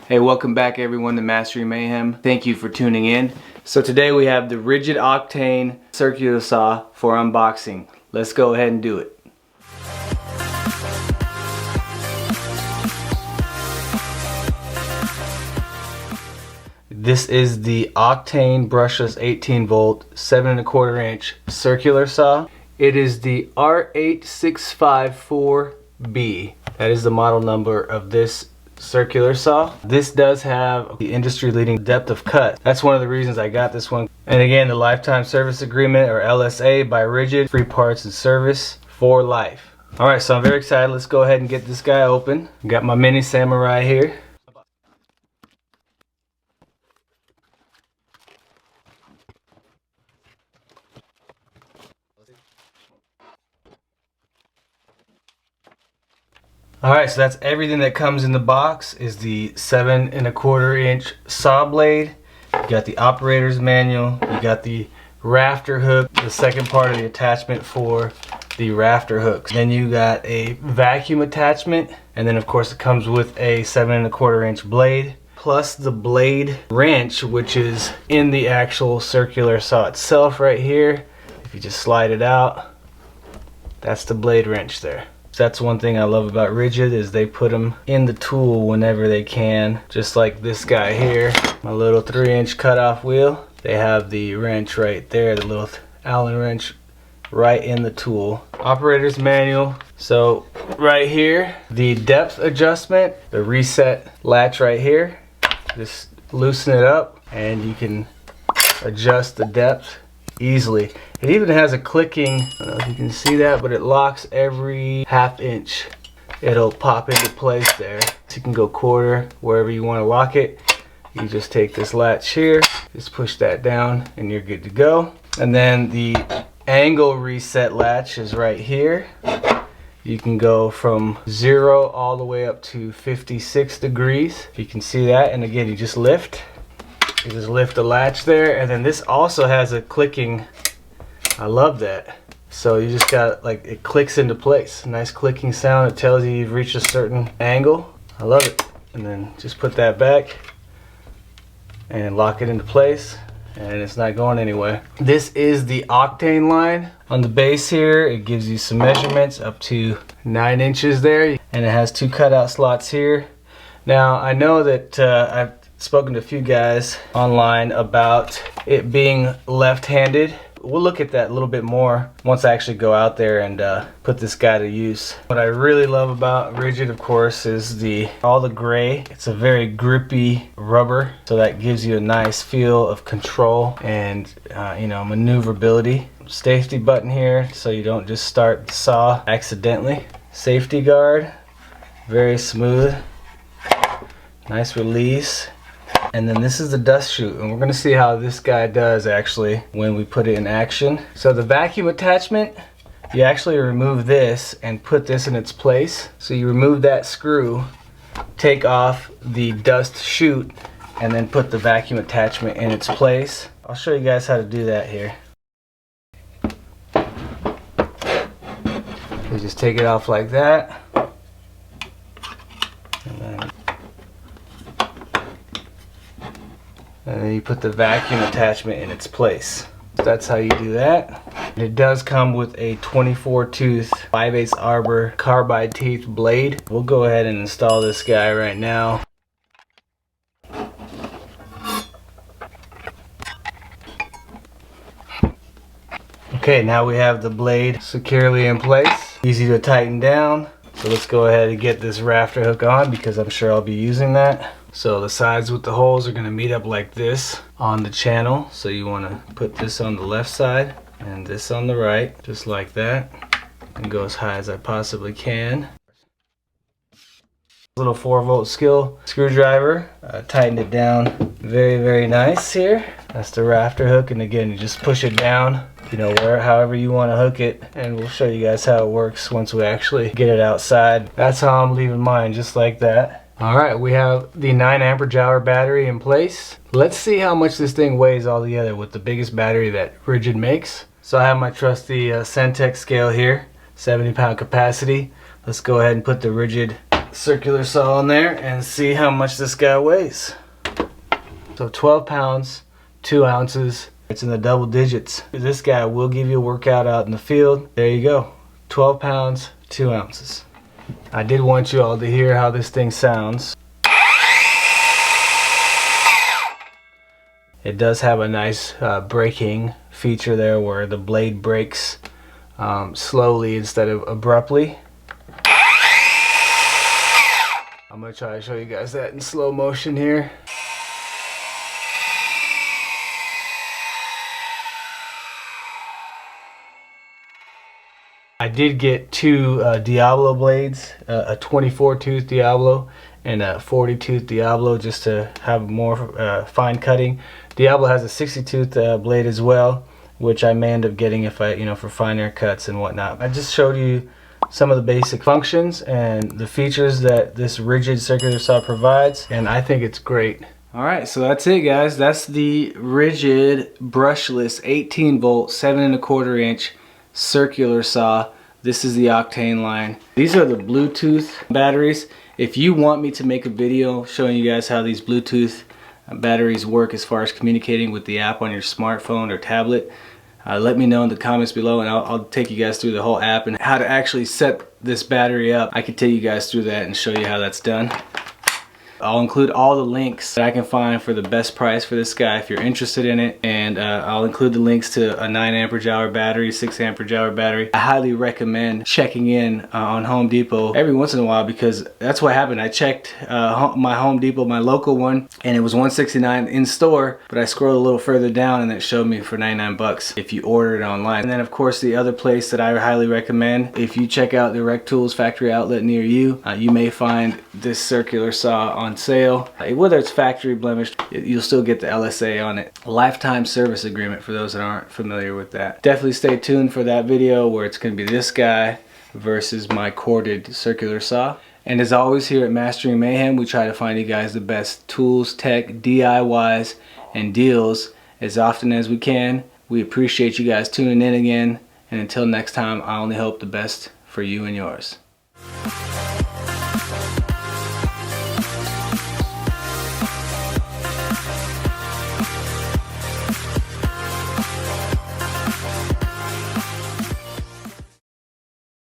Hey, welcome back everyone to Mastery Mayhem. Thank you for tuning in. So today we have the RIDGID Octane circular saw for unboxing. Let's go ahead and do it. This is the Octane Brushless 18 volt 7 1/4 inch circular saw. It is the R8654B. That is the model number of this circular saw. This does have the industry leading depth of cut. That's one of the reasons I got this one. And again, the lifetime service agreement, or LSA, by RIDGID, free parts and service for life. Alright, so I'm very excited. Let's go ahead and get this guy open. Got my mini samurai here. Alright, so that's everything that comes in the box. Is the 7 1/4 inch saw blade. You got the operator's manual. You got the rafter hook, the second part of the attachment for the rafter hooks. Then you got a vacuum attachment, and then of course it comes with a 7 1/4 inch blade, plus the blade wrench, which is in the actual circular saw itself right here. If you just slide it out, that's the blade wrench there. That's one thing I love about RIDGID, is they put them in the tool whenever they can. Just like this guy here, my little 3-inch cutoff wheel. They have the wrench right there, the little Allen wrench right in the tool. Operator's manual. So right here, the depth adjustment, the reset latch right here. Just loosen it up and you can adjust the depth easily. It even has a clicking, I don't know if you can see that, but it locks every 1/2 inch. It'll pop into place there. So you can go quarter, wherever you want to lock it. You just take this latch here, just push that down and you're good to go. And then the angle reset latch is right here. You can go from 0 all the way up to 56 degrees. If you can see that, and again, you just lift. You just lift the latch there, and then this also has a clicking. I love that. So you just got, like, it clicks into place. Nice clicking sound. It tells you you've reached a certain angle. I love it. And then just put that back and lock it into place, and it's not going anywhere. This is the Octane line. On the base here, it gives you some measurements up to 9 inches there, and it has 2 cutout slots here. Now I know that I've spoken to a few guys online about it being left-handed. We'll look at that a little bit more once I actually go out there and put this guy to use. What I really love about RIDGID, of course, is all the gray. It's a very grippy rubber, so that gives you a nice feel of control and maneuverability. Safety button here, so you don't just start the saw accidentally. Safety guard, very smooth. Nice release. And then this is the dust chute, and we're going to see how this guy does actually when we put it in action. So the vacuum attachment, you actually remove this and put this in its place. So you remove that screw, take off the dust chute, and then put the vacuum attachment in its place. I'll show you guys how to do that here. You just take it off like that. And then you put the vacuum attachment in its place. That's how you do that. It does come with a 24 tooth 5/8 arbor carbide teeth blade. We'll go ahead and install this guy right now. Okay, now we have the blade securely in place. Easy to tighten down. So let's go ahead and get this rafter hook on, because I'm sure I'll be using that. So the sides with the holes are going to meet up like this on the channel. So you want to put this on the left side and this on the right, just like that, and go as high as I possibly can. Little 4-volt skill screwdriver, tightened it down very, very nice here. That's the rafter hook, and again, you just push it down, however you want to hook it, and we'll show you guys how it works once we actually get it outside. That's how I'm leaving mine, just like that. Alright, we have the 9 amp-hour battery in place. Let's see how much this thing weighs all together with the biggest battery that RIDGID makes. So I have my trusty Centex scale here, 70-pound capacity. Let's go ahead and put the RIDGID circular saw in there and see how much this guy weighs. So 12 pounds, 2 ounces. It's in the double digits. This guy will give you a workout out in the field. There you go. 12 pounds, 2 ounces. I did want you all to hear how this thing sounds. It does have a nice braking feature there where the blade breaks slowly instead of abruptly. I'm going to try to show you guys that in slow motion here. I did get 2 Diablo blades, a 24 tooth Diablo and a 40 tooth Diablo, just to have more fine cutting. Diablo has a 60 tooth blade as well, which I may end up getting if I, for finer cuts and whatnot. I just showed you some of the basic functions and the features that this RIDGID circular saw provides, and I think it's great. Alright, so that's it, guys. That's the RIDGID Brushless 18 volt 7 1/4 inch circular saw. This is the Octane line. These are the Bluetooth batteries. If you want me to make a video showing you guys how these Bluetooth batteries work as far as communicating with the app on your smartphone or tablet, let me know in the comments below, and I'll take you guys through the whole app and how to actually set this battery up. I can take you guys through that and show you how that's done. I'll include all the links that I can find for the best price for this guy if you're interested in it, and I'll include the links to a 9 amperage hour battery, 6 amperage hour battery. I highly recommend checking in on Home Depot every once in a while, because that's what happened. I checked my Home Depot, my local one, and it was $169 in store, but I scrolled a little further down and it showed me for 99 bucks if you order it online. And then of course the other place that I highly recommend, if you check out the Rec Tools factory outlet near you, you may find this circular saw on sale. Whether it's factory blemished, you'll still get the LSA on it. Lifetime service agreement for those that aren't familiar with that. Definitely stay tuned for that video where it's going to be this guy versus my corded circular saw. And as always, here at Mastering Mayhem, we try to find you guys the best tools, tech, DIYs, and deals as often as we can. We appreciate you guys tuning in again, and until next time, I only hope the best for you and yours.